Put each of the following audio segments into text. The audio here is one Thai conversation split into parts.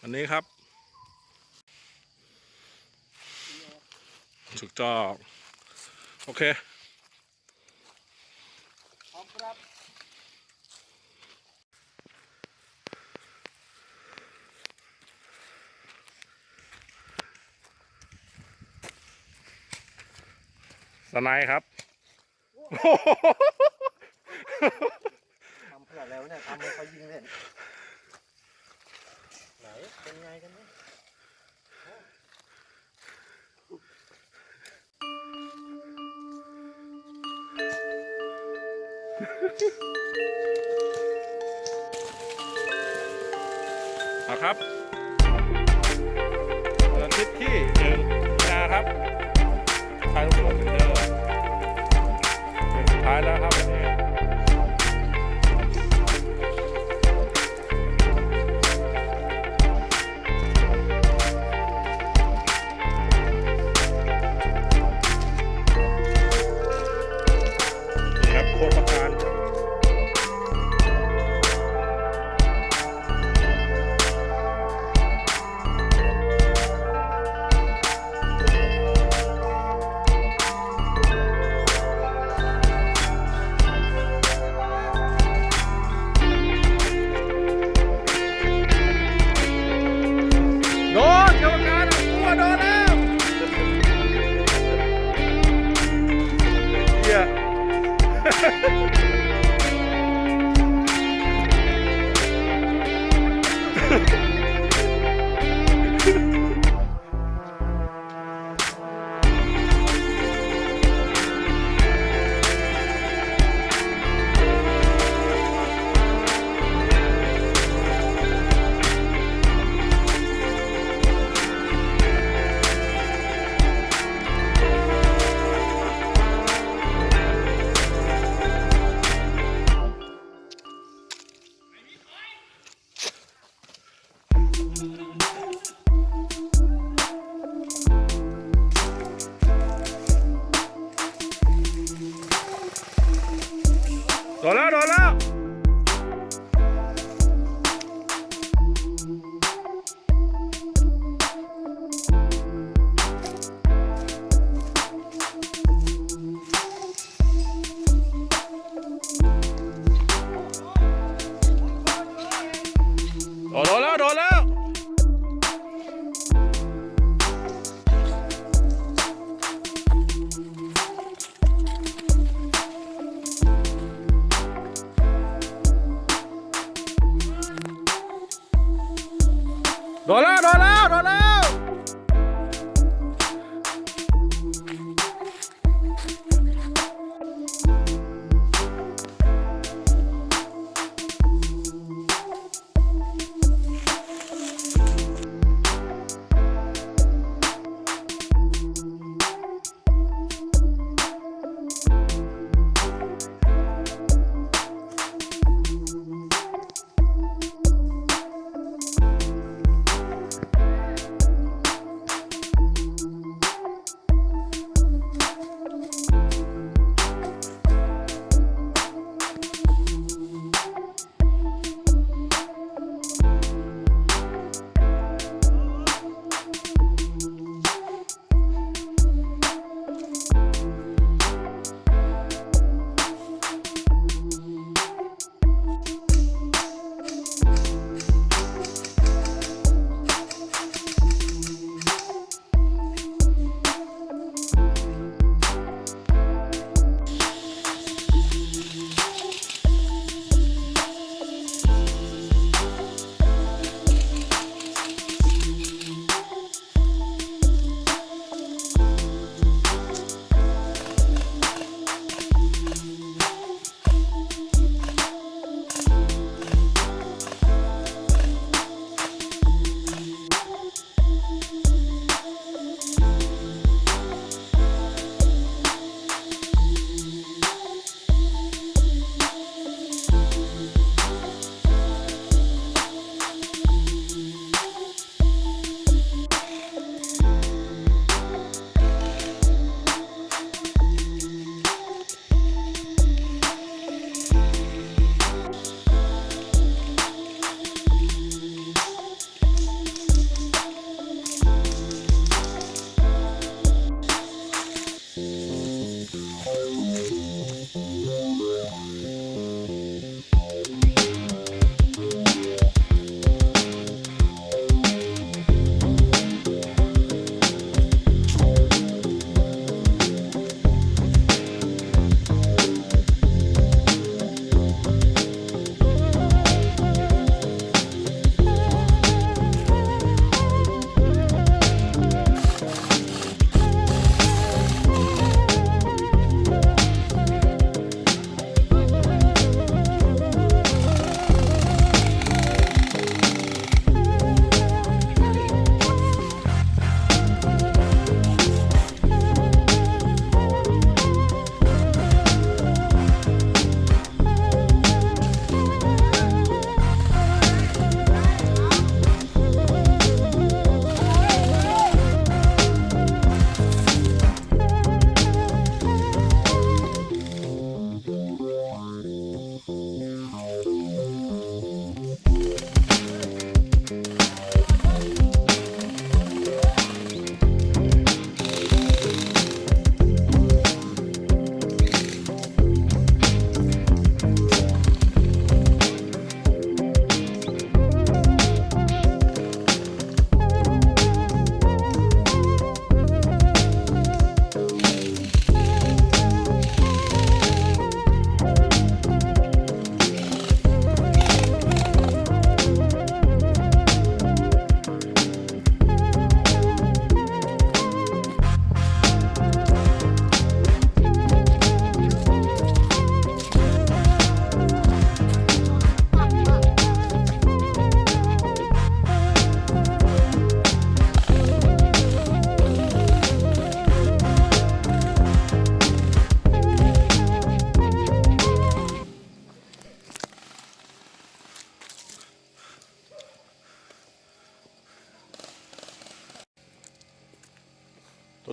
อันนี้ครับถูกต้องโอเคพร้อมครับสไนด์ครับทำขนาดแล้วเนี่ยทำให้เขายิงเล่นไหนเป็นไงกันเนี่ยเอาครับวันอาทิตย์ที่1 มีนาครับทายลูกโป่งเดิมเป็นสุดท้ายแล้วครับวันนี้นี่ครับโคตรประการโดนกรรมการเอาตัวโดนแล้วเหี้ยโดนแล้วโดนแล้วโดนแล้วโดนแล้ว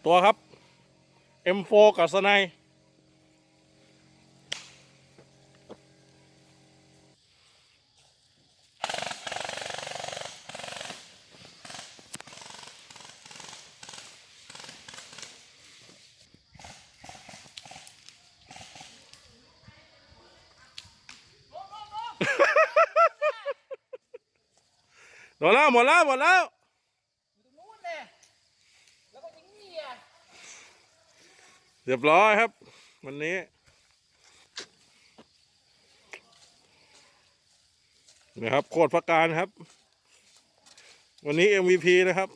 ตัวครับ M4 กับสไนด์หมดแล้วหมดแล้วหมดแล้ว อยู่ตรงนู้นเลยแล้วก็ยิงนี่อ่ะ เรียบร้อยครับวันนี้นะครับโคตรพักการครับวันนี้ MVP นะครับ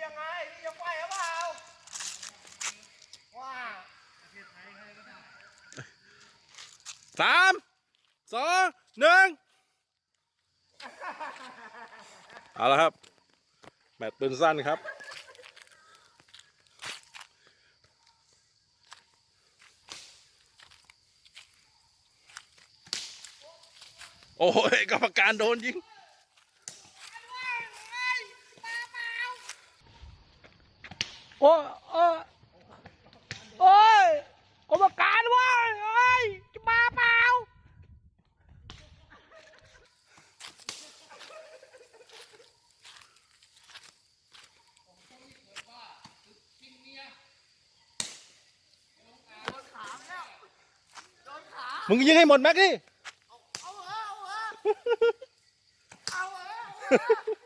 ยังไงยังไหวหรือเปล่าว้า 3 2 1เอาละครับแมตช์ปืนสั้นครับโอ้ยกรรมการโดนยิงโอ้โอ้โอ้ยกรรมการว่าโอ้ยจะมาเปล่ามึงยิงให้หมดแม็กดิเอาเหอะเอาเหอะเอาเหอะ